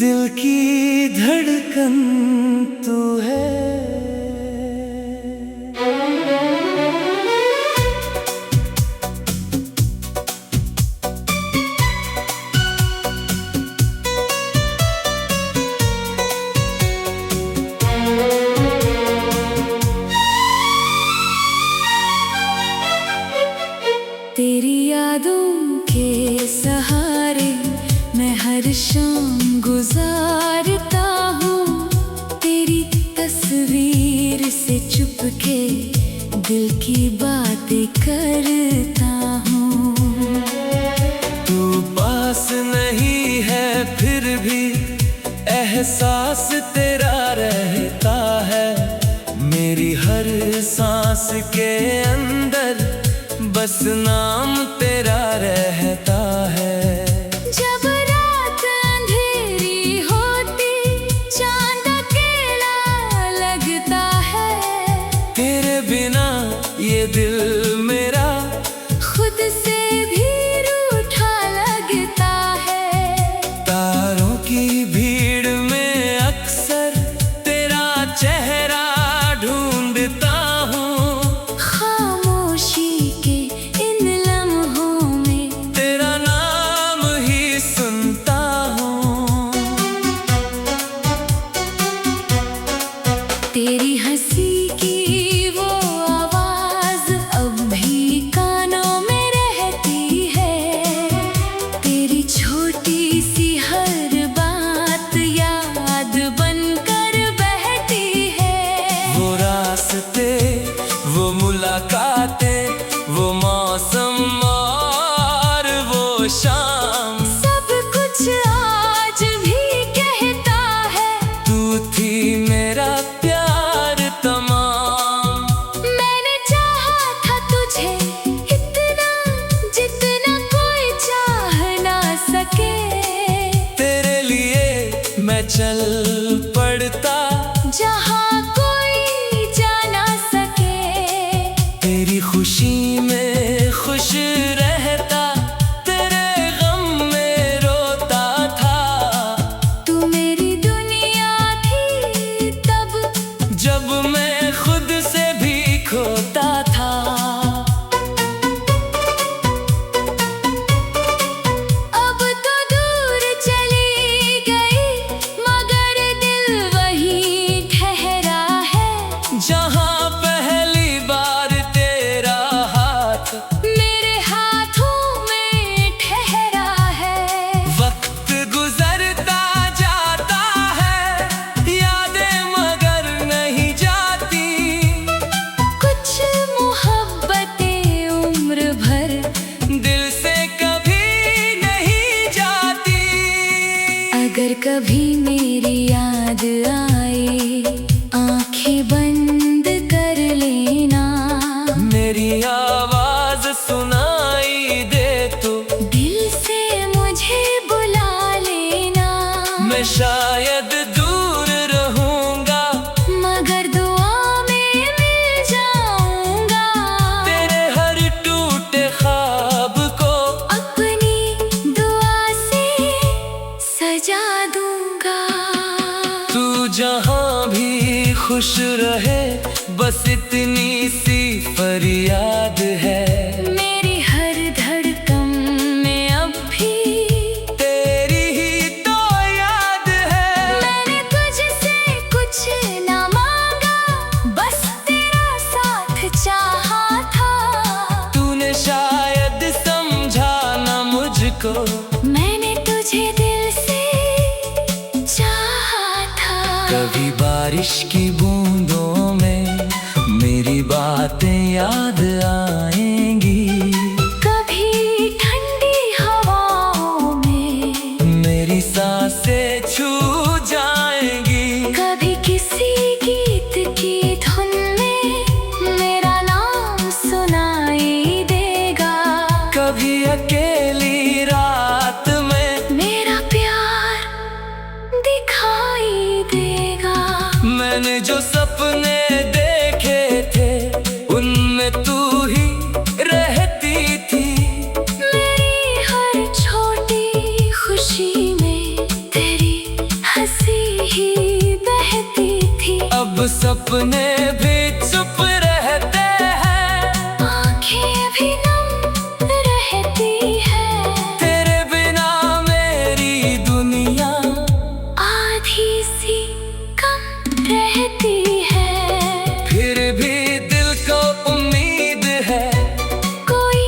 दिल की धड़कन तू है, तेरी यादों के सहारे मैं हर शाम गुजारता हूँ। तेरी तस्वीर से चुपके दिल की बातें करता हूँ। तू पास नहीं है फिर भी एहसास तेरा रहता है। मेरी हर सांस के अंदर बस नाम तेरा रहता है। जब रात अंधेरी होती चांद अकेला लगता है। तेरे बिना ये दिल मेरा खुद से भी रूठा लगता है। तारों की भीड़ में अक्सर तेरा चेहरा ढूंढता हूँ। खामोशी के इन लम्हों में तेरा नाम ही सुनता हूँ। तेरी हंसी की वो आवाज अब भी कानों में रहती है। तेरी छोटी सी हर बात याद बनकर बहती है। वो रास्ते, वो मुलाकातें, वो मौसम और वो शाम, सब कुछ आज भी कहता है तू थी मेरा प्यार तमाम। मैंने चाहा था तुझे इतना जितना कोई चाह ना सके। तेरे लिए मैं चल पड़ता जहाँ कोई जा ना सके। तेरी खुशी में खुश रहता, तेरे गम में रोता था। तू मेरी दुनिया थी तब जब मैं खुद से भी खोता था। अब तो दूर चली गई मगर दिल वहीं ठहरा है। जहाँ पहली बार तेरा हाथ मेरे हाथों में ठहरा है। वक्त गुजरता जाता है, यादें मगर नहीं जाती। कुछ मोहब्बतें उम्र भर दिल से कभी नहीं जाती। अगर कभी मेरी याद आए आंखें बंद कर लेना। मेरी आवाज सुनाई दे तो दिल से मुझे बुला लेना। मैं शायद दूर रहूंगा मगर दुआ में मिल जाऊंगा। तेरे हर टूटे ख्वाब को अपनी दुआ से सजा दूंगा। तू जहाँ भी खुश रहे, बस इतनी सी फरियाद है। मेरी हर धड़कन में अब भी तेरी ही तो याद है। मैंने तुझसे कुछ ना मांगा, बस तेरा साथ चाहा था। तूने शायद समझा ना मुझको, मैंने तुझे दिल से चाहा था। कभी बारिश की बूंदों में मेरी बातें याद आएंगी। कभी ठंडी हवाओं में मेरी सांसें छू जाएंगी। कभी किसी गीत की धुन में मेरा नाम सुनाई देगा। कभी अकेली रात में मेरा प्यार दिखाई देगा। मैंने जो सपने देखे थे उनमें सपने भी चुप रहते हैं, आंखें भी नम रहती है। तेरे बिना मेरी दुनिया आधी सी कम रहती है। फिर भी दिल को उम्मीद है, कोई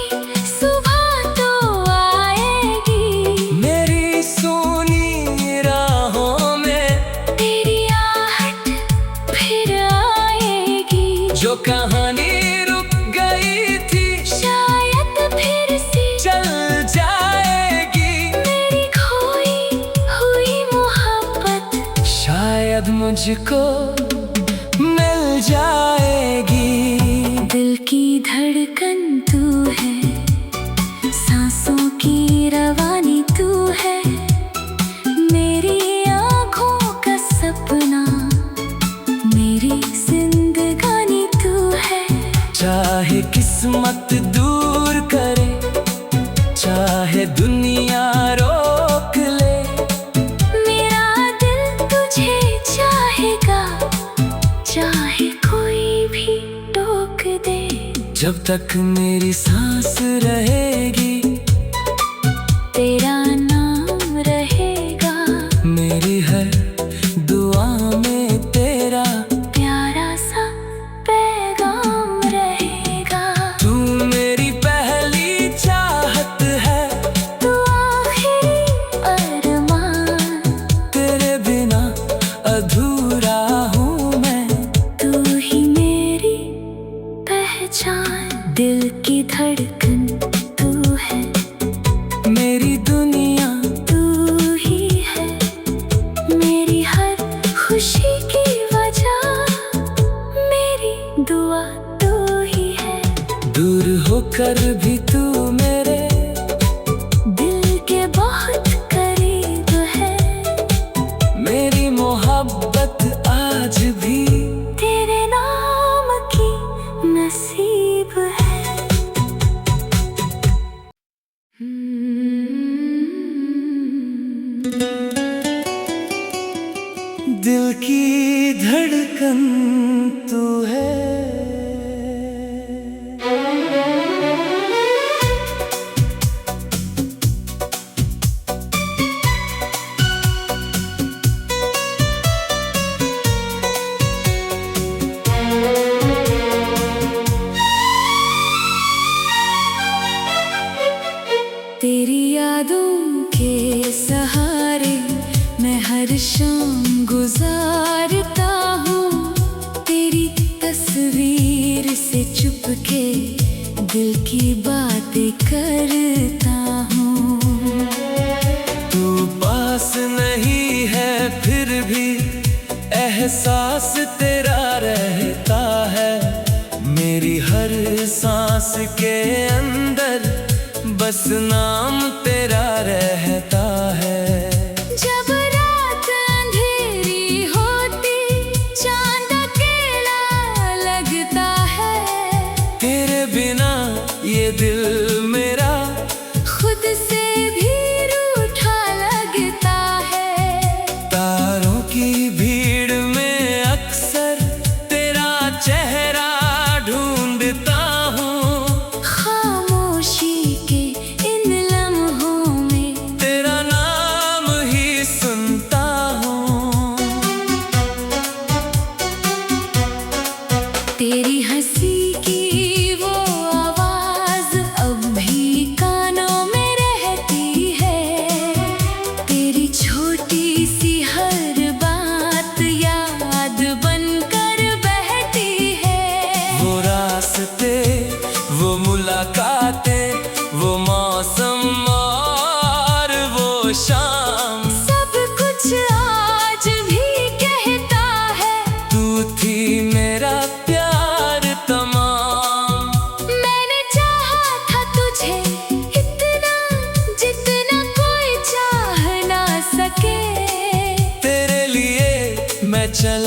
सुबह तो आएगी। मेरी सोनी राहों में तेरी आहट फिर आएगी। जो कहानी रुक गई थी शायद फिर से चल जाएगी। मेरी खोई हुई मोहब्बत शायद मुझको मिल जाएगी। दिल की धड़कन तू है, सांसों की रवानी तू है। मेरी आँखों का सपना, मेरी जिंदगानी तू है। चाहे किस्मत दूर करे, चाहे दुनिया रोक ले, मेरा दिल तुझे चाहेगा, चाहे कोई भी टोक दे। जब तक मेरी सांस रहेगी, तेरा नाम रहेगा। मेरी हर दुआ में तेरा प्यारा सा पैगाम रहेगा। तू मेरी पहली चाहत है, तू आखिरी अरमान। तेरे बिना अधूरा हूँ मैं। तू ही मेरी पहचान। दिल की धड़कन तू है, मेरी दुनिया तू ही है। मेरी हर खुशी की वजह, मेरी दुआ तू ही है। दूर होकर भी तू मेरे दिल के बहुत करीब है। मेरी मोहब्बत आज भी तेरे नाम की नसीब है। दिल की धड़कन तू है। तेरी यादों के सहारे मैं हर शाम गुजारता हूँ। तेरी तस्वीर से चुपके दिल की बातें करता हूँ। तू पास नहीं है फिर भी एहसास तेरा रहता है। मेरी हर सांस के अंदर बस नाम तेरा रहता है। जब रात अंधेरी होती, चांद अकेला लगता है। तेरे बिना ये दिल मेरा खुद से भी रूठा लगता है। तारों की भीड़ में अक्सर तेरा चेहरा ढूंढता हूँ। खामोशी के इन लम्हों में तेरा नाम ही सुनता हूँ। तेरी हंसी की वो आवाज अब भी कानों में रहती है। तेरी छोटी सी हर बात याद बनकर बहती है। वो रास्ते, वो मुलाकातें, वो मौसम और वो शाम, सब कुछ आज भी कहता है तू थी मेरा प्यार तमाम। मैंने चाहा था तुझे इतना, जितना कोई चाह ना सके। तेरे लिए मैं चल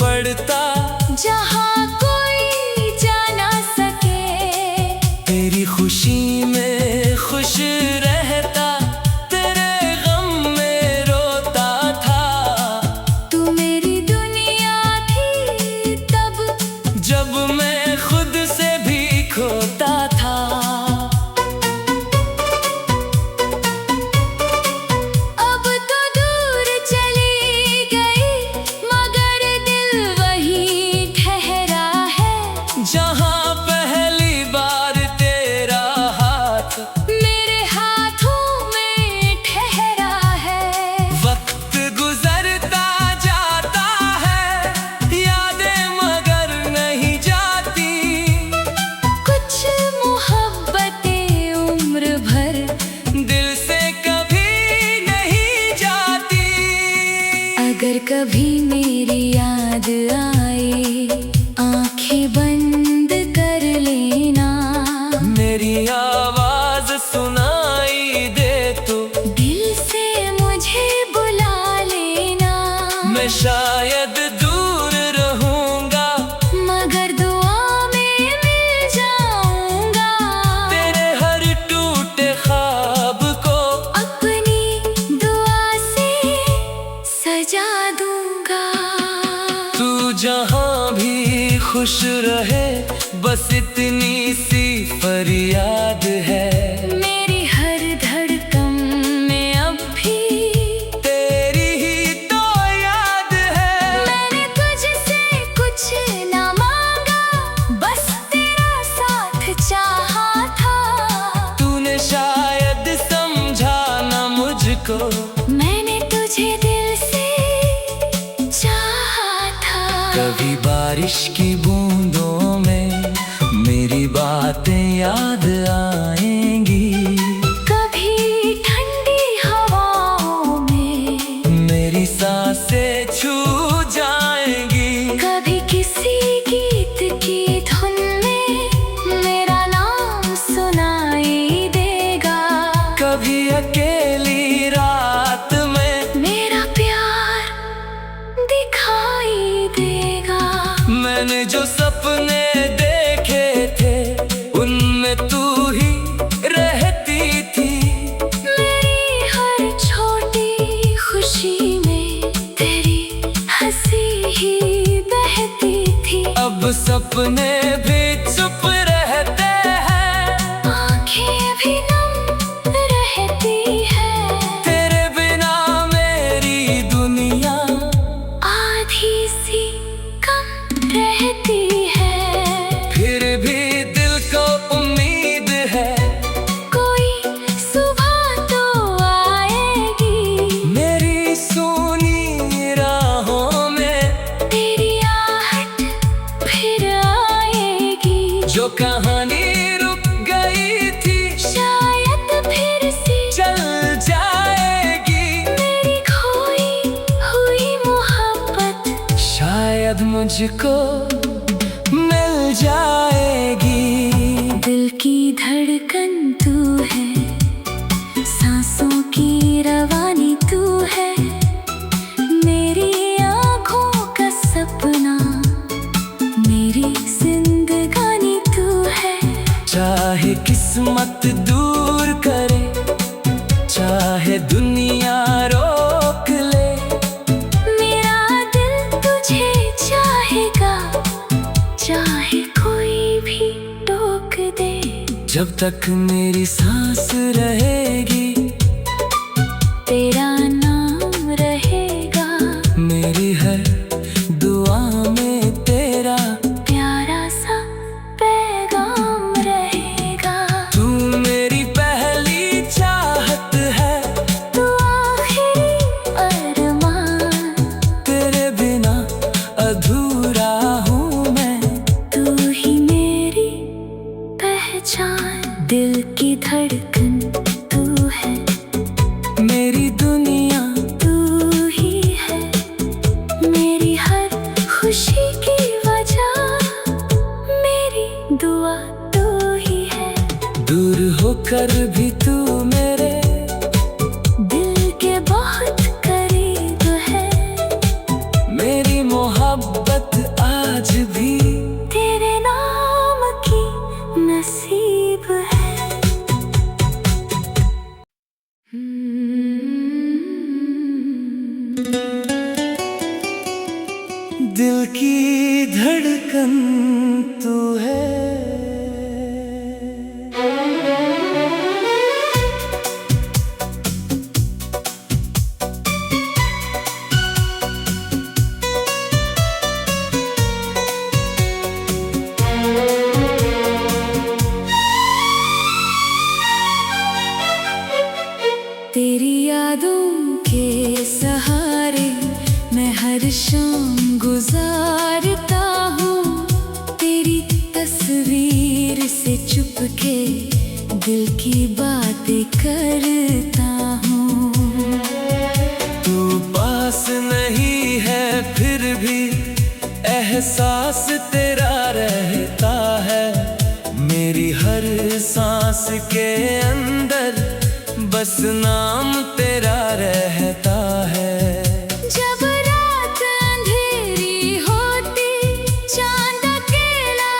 पड़ता जहाँ कोई जा ना सके। तेरी खुशी में खुश रहता, तेरे गम में रोता था। तू मेरी दुनिया थी कभी मेरी याद आए आंखें बंद कर लेना। मेरी आवाज सुनाई दे तो दिल से मुझे बुला लेना। मैं शायद दूर रहूंगा मगर दुआ में मिल जाऊंगा। तेरे हर टूटे ख्वाब को अपनी दुआ से सजा दूंगा। तू जहां भी खुश रहे बस इतनी सी फरियाद है। मेरी हर धड़कन में अब भी तेरी ही तो याद है। मैंने तुझसे कुछ ना मांगा, बस तेरा साथ चाहा था। तूने शायद समझा ना मुझको, मैंने तुझे दिल से चाहा था। कभी बारिश की बूंदों में मेरी बातें याद आएंगी। कभी ठंडी हवाओं में मेरी सांसें छू जाएंगी। कभी किसी गीत की धुन में मेरा नाम सुनाई देगा। कभी अकेली रात में मेरा प्यार दिखाई देगा। मैंने जो सपने देखे थे उनमें तू ही रहती थी। मेरी हर छोटी खुशी में तेरी हंसी ही बहती थी। अब सपने भी चुप रहते हैं, आंखें भी नम रहती है। तेरे बिना मेरी दुनिया आधी सी कम रहती है। फिर भी दिल को उम्मीद है कोई सुबह तो आएगी। मेरी सूनी राहों में तेरी आहट फिर आएगी। जो कहानी रुक गई थी शायद फिर से चल जाएगी। मेरी खोई हुई मोहब्बत शायद मुझको मिल जाएगी। दिल की धड़कन तू है, सांसों की रवानी तू है। मेरी आँखों का सपना, मेरी जिंदगानी तू है। चाहे किस्मत दूर करे, चाहे दुनिया रोक ले, मेरा दिल तुझे चाहेगा, चाहे कोई भी टोक दे। जब तक मेरी सांस रहेगी तेरा नाम रहेगा। मेरी हर दुआ में तेरा प्यारा सा पैगाम रहेगा। तू मेरी पहली चाहत है, तू आखिरी अरमान। तेरे बिना अधूरा हूँ मैं। तू ही मेरी पहचान। दिल की धड़कन तू है, मेरी दुनिया तू ही है। मेरी हर खुशी की वजह, मेरी दुआ तू ही है। दूर होकर भी तू मेरे दिल के बहुत करीब है। मेरी मोहब्बत आज भी तेरे नाम की नसीब है। दिल की धड़कन तू है। तेरी यादों के सहारे मैं हर शाम गुजारता हूँ। तेरी तस्वीर से चुपके दिल की बातें करता हूँ। तू पास नहीं है फिर भी एहसास तेरा रहता है। मेरी हर सांस के अंदर बस नाम तेरा रहता है। जब रात अंधेरी होती चांद अकेला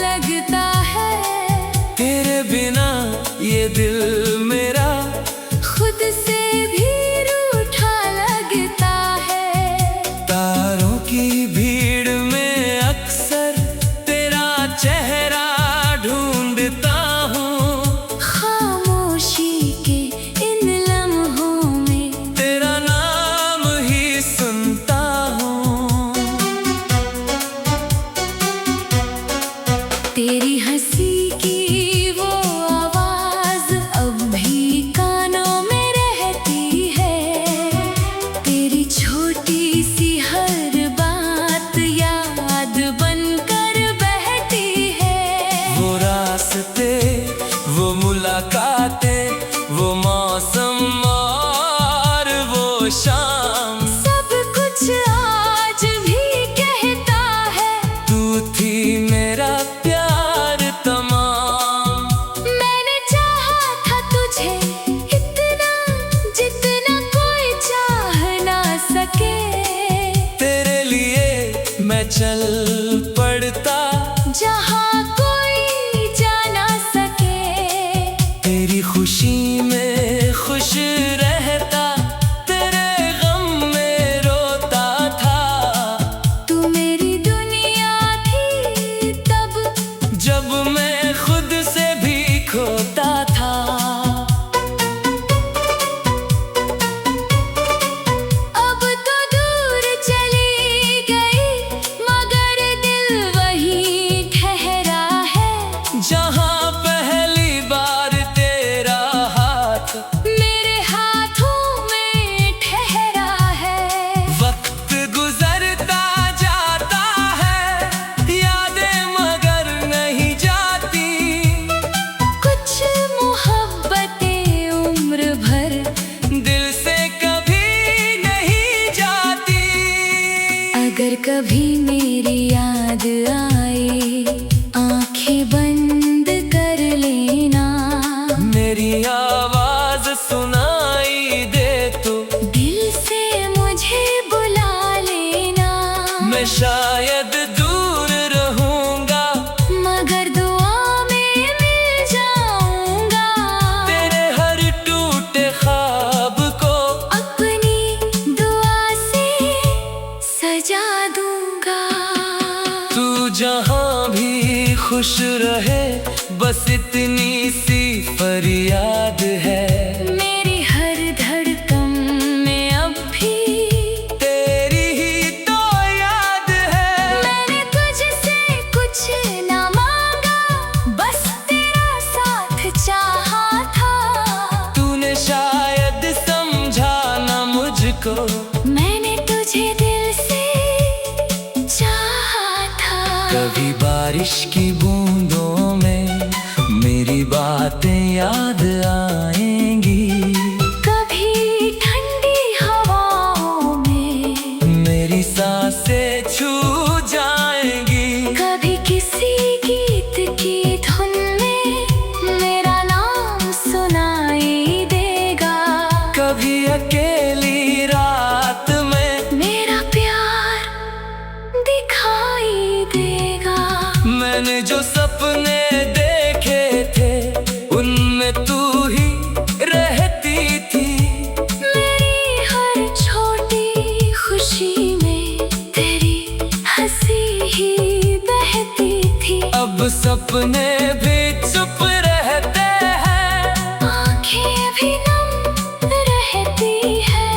लगता है। तेरे बिना ये दिल मेरा खुद से भी रूठा लगता है। तारों की भीड़ में अक्सर तेरा चेहरा ढूंढता हूँ। खामोशी के इन लम्हों में तेरा नाम ही सुनता हूँ। तेरी हंसी की वो आवाज अब भी कानों में रहती है। तेरी छोटी सी हर बात याद बनकर बहती है। वो रास्ते, वो मुलाकातें, वो मौसम और वो शाम, सब कुछ आज भी कहता है तू थी मेरा प्यार तमाम। मैंने चाहा था तुझे इतना जितना कोई चाह ना सके। तेरे लिए मैं चल पड़ता जहाँ कोई जा ना सके। तेरी खुशी में खुश रहता, तेरे गम में रोता था। तू मेरी दुनिया थी तब जब मैं खुद से भी खोता था। अब तो दूर चली गई मगर दिल वहीं ठहरा है। जहाँ पहली बार तेरा हाथ मेरे हाथों में ठहरा है। वक्त गुजरता जाता है, यादें मगर नहीं जाती। कुछ मोहब्बतें उम्र भर दिल से कभी नहीं जाती। अगर कभी मेरी याद आए आंखें बंद कर लेना। मेरी आवाज सुनाई दे तो दिल से मुझे बुला लेना। मैं शायद दूर रहूंगा, मगर दुआ में मिल जाऊंगा। तेरे हर टूटे ख्वाब को अपनी दुआ से सजा दूंगा। तू जहाँ भी खुश रहे, बस इतनी सी फरियाद है। मेरी हर धड़कन में अब भी तेरी ही तो याद है। मैंने तुझसे कुछ ना मांगा, बस तेरा साथ चाहा था। तूने शायद समझा ना मुझको, मैंने तुझे दिल से चाहा था। कभी बारिश की बूंदों में मेरी बातें याद आएंगी। कभी ठंडी हवाओं में मेरी सांसें छू जाएंगी। कभी किसी गीत की धुन में मेरा नाम सुनाई देगा। कभी अकेली रात में मेरा प्यार दिखाई देगा। मैंने जो सपने देखे थे, उनमें तू ही रहती थी। मेरी हर छोटी खुशी में तेरी हंसी ही बहती थी। अब सपने भी चुप रहते हैं, आंखें भी नम रहती है।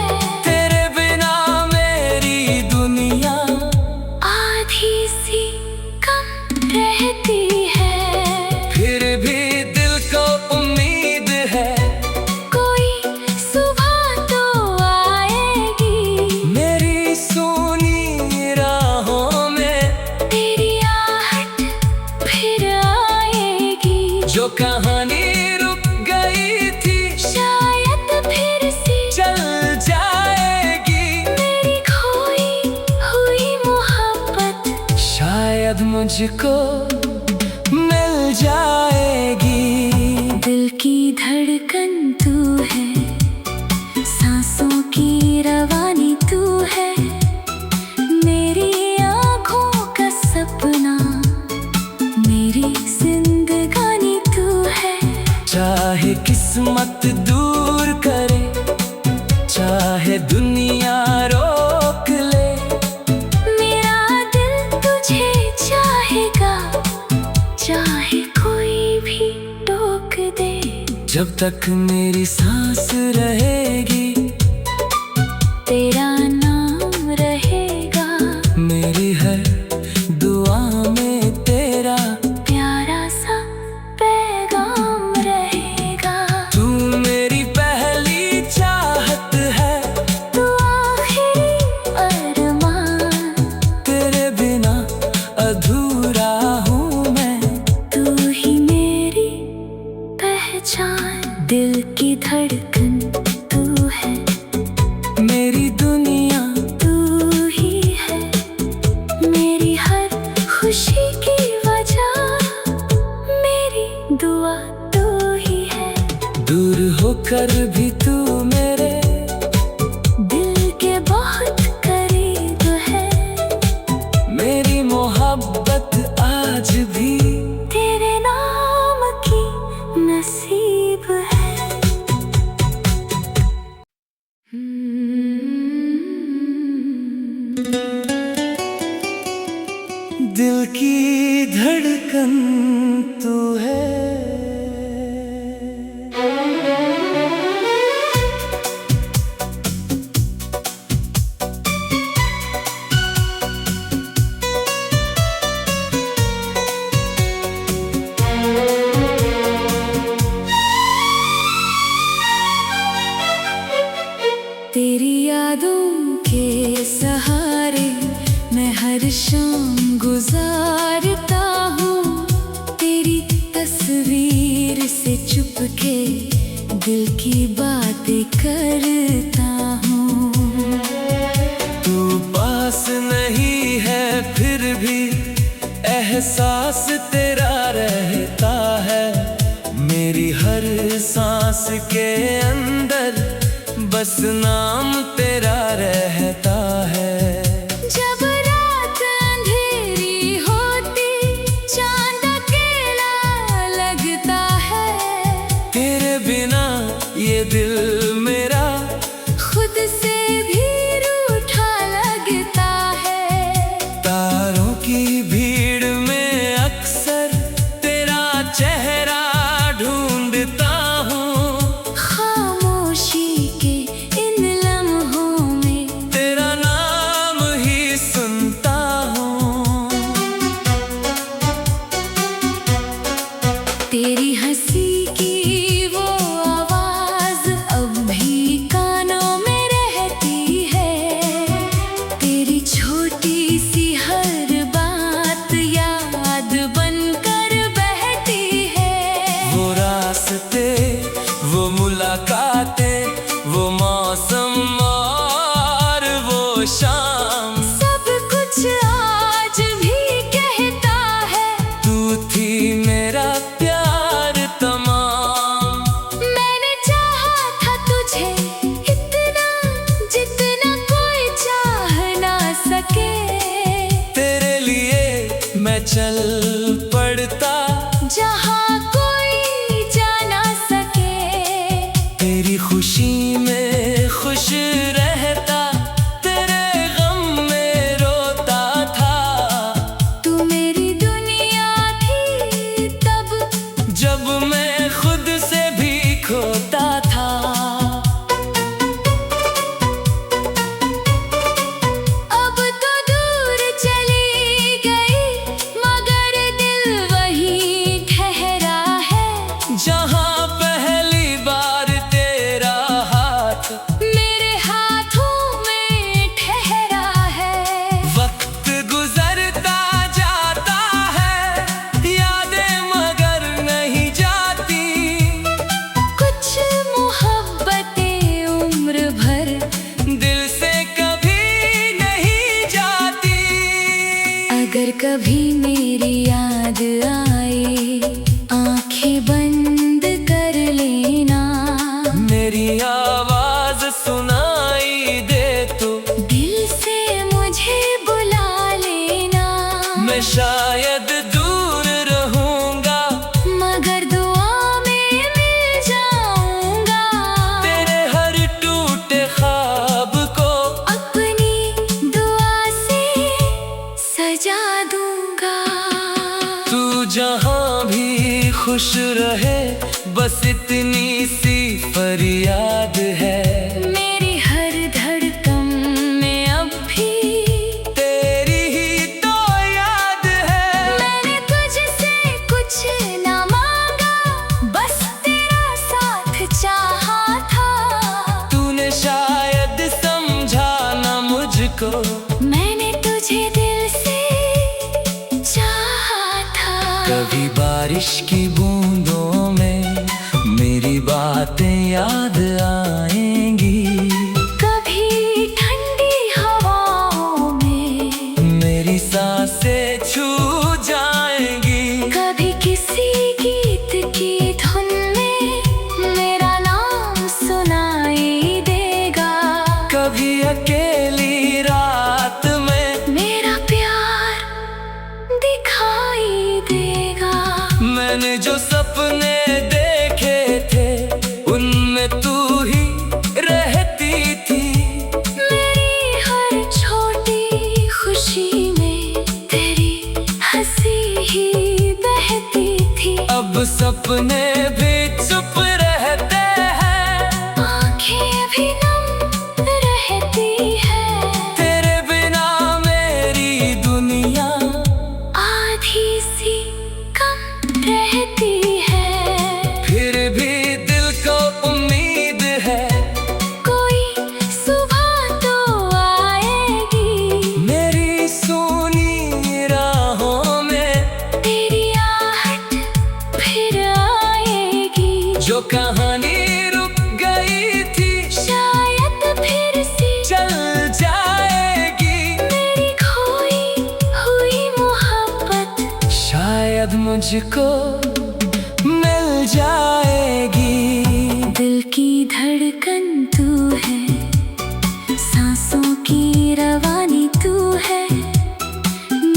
तेरे बिना मेरी दुनिया आधी सी कम रहती है। फिर भी दिल को उम्मीद है, कोई सुबह तो आएगी। मेरी सोनी राहों में तेरी आहट फिर आएगी। मुझको मिल जाएगी। दिल की धड़कन तू है, सांसों की रवानी तू है, मेरी आँखों का सपना, मेरी जिंदगानी तू है। चाहे किस्मत दूर करे, चाहे दुनिया रोक ले, मेरा दिल तुझे चाहेगा, चाहे कोई भी टोक दे। जब तक मेरी सांस रहेगी, तेरा नाम रहेगा, मेरी हर दुआ में तेरा प्यारा सा पैगाम रहेगा। तू मेरी पहली चाहत है, तू आखिरी अरमान, तेरे बिना अधूरा हूँ मैं। तू ही मेरी पहचान, दिल की धड़कन तू है, मेरी दुनिया तू ही है, मेरी हर खुशी की वजह, मेरी दुआ तू ही है। दूर होकर भी तू मेरे दिल के बहुत करीब है, मेरी मोहब्बत आज भी तेरे नाम की नसीब है। दिल की धड़कन तू है। तेरी यादों के सहारे मैं हर शाम गुजारता हूँ, तेरी तस्वीर से चुपके दिल की बातें करता हूँ। तू पास नहीं है फिर भी एहसास तेरा रहता है, मेरी हर सांस के अंदर बस नाम तेरा रहता है। जब रात अंधेरी होती, चांद अकेला लगता है, तेरे बिना ये दिल मेरा खुद से भी रूठा लगता है। तारों की भीड़ में अक्सर तेरा चेहरा ढूंढता हूँ, खामोशी के इन लम्हों में तेरा नाम ही सुनता हूँ। तेरी हंसी की वो आवाज अब भी कानों में रहती है, तेरी छोटी सी हर बात याद बनकर बहती है। वो रास्ते, वो मुलाकातें, वो मौसम और वो शाम, सब कुछ आज भी कहता है, तू थी मेरा प्यार तमाम। मैंने चाहा था तुझे इतना जितना कोई चाह ना सके, तेरे लिए मैं चल पड़ता जहाँ कोई जा ना सके। तेरी खुशी में खुश रहता, तेरे गम में रोता था। तू मेरी दुनिया थी तब, जब मैं खुद से भी खोता था। अब तो दूर चली गई, मगर दिल वहीं ठहरा है। जहाँ पहली बार तेरा हाथ मेरे हाथों में ठहरा है। वक्त गुजरता जाता है, यादें मगर नहीं जाती। खुश रहे, बस इतनी सी फरियाद है। मेरी हर धड़कन में अब भी तेरी ही तो याद है। मैंने तुझसे कुछ ना मांगा, बस तेरा साथ चाहा था। तूने शायद समझा ना मुझको, मैंने तुझे दिल से चाहा था। कभी बारिश की बूंदों में मेरी बातें याद आएंगी, कभी ठंडी हवाओं में मेरी सांसें छू जाएंगी। कभी किसी गीत की धुन में मेरा नाम सुनाई देगा। कभी अकेली रात में मेरा प्यार दिखाई देगा। मैंने जो सपने देखे थे, उनमें तू ही रहती थी। मेरी हर छोटी खुशी में तेरी हंसी ही बहती थी। अब सपने भी चुप रहते हैं, आंखें भी नम रहती है। तेरे बिना मेरी दुनिया आधी सी कम रहती है। फिर भी दिल को उम्मीद है, कोई सुबह तो आएगी। मेरी सोनी राहों में तेरी आहट फिर आएगी। जो कहानी रुक गई थी शायद फिर से चल जाएगी। मेरी खोई हुई मोहब्बत शायद मुझको मिल जाएगी। दिल की धड़कन तू है, सांसों की रवानी तू है।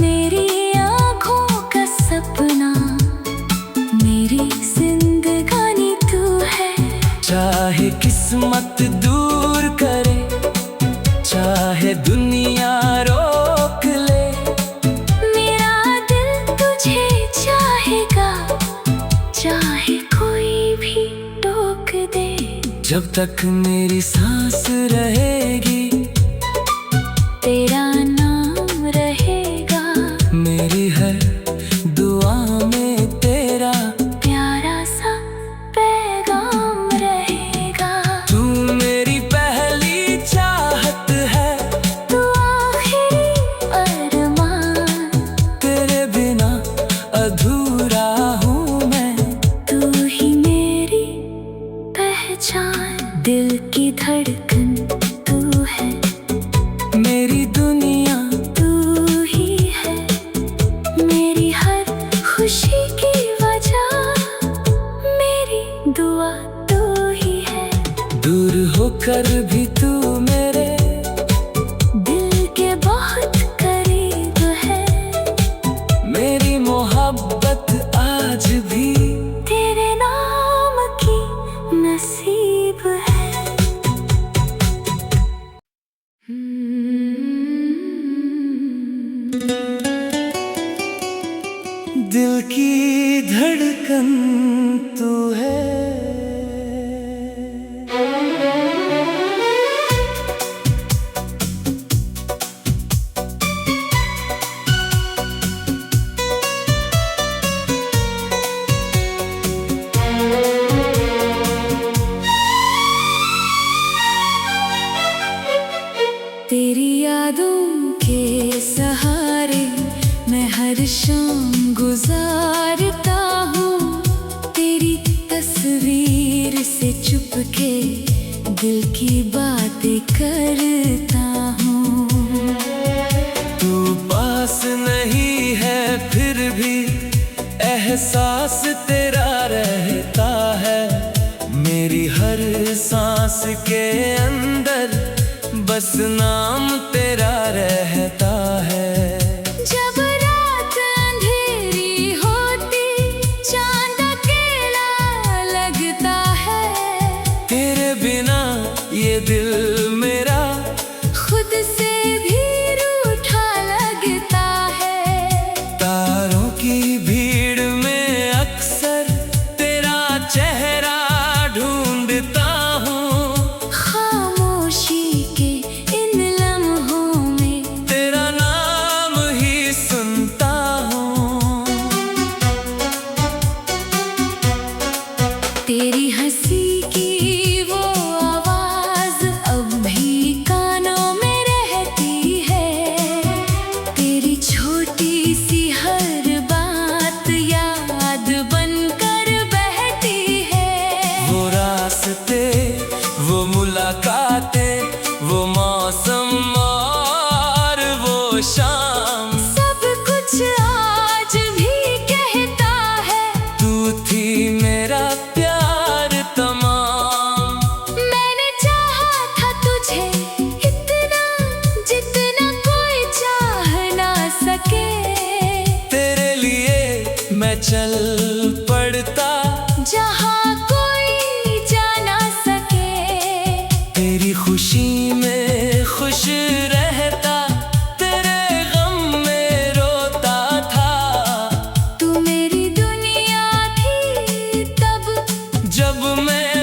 मेरी आँखों का सपना, मेरी जिंदगानी तू है। चाहे किस्मत दूर करे, चाहे दुनिया रोक ले, मेरा दिल तुझे चाहेगा, चाहे कोई भी टोक दे। जब तक मेरी सांस रहेगी, तेरा नाम रहेगा। मेरी हर दुआ में तेरा प्यारा सा पैगाम रहेगा। तू मेरी पहली चाहत है, तू आखिरी अरमान। तेरे बिना अधूरा हूँ मैं। तू ही मेरी पहचान। दिल की धड़कन तू है, मेरी दुनिया तू ही है। मेरी हर खुशी की वजह, मेरी दुआ तू ही है। दूर होकर भी तू मेरे दिल के बहुत करीब है। मेरी मोहब्बत आज भी तेरे नाम की नसीब है। दिल की धड़कन तू है। तेरी यादों के सहारे मैं हर शाम गुजारता हूँ। तेरी तस्वीर से चुपके दिल की बातें करता हूँ। तू पास नहीं है फिर भी एहसास तेरा रहता है। मेरी हर सांस के अंदर बस नाम तेरा रहता है। जब रात अंधेरी होती, चांद अकेला लगता है। तेरे बिना ये दिल मेरा खुद से भी रूठा लगता है। तारों की भीड़ में अक्सर तेरी हंसी की वो आवाज अब भी कानों में रहती है। तेरी छोटी सी हर बात याद बनकर बहती है। वो रास्ते, वो मुलाकातें, वो मौसम और वो शाम, सब कुछ आज भी कहता है तू थी मेरा प्यार तमाम। मैंने चाहा था तुझे इतना जितना कोई चाह ना सके। तेरे लिए मैं चल पड़ता जहाँ कोई जा ना सके। तेरी खुशी में खुश रहता, तेरे गम में रोता था। तू मेरी दुनिया थी तब जब मैं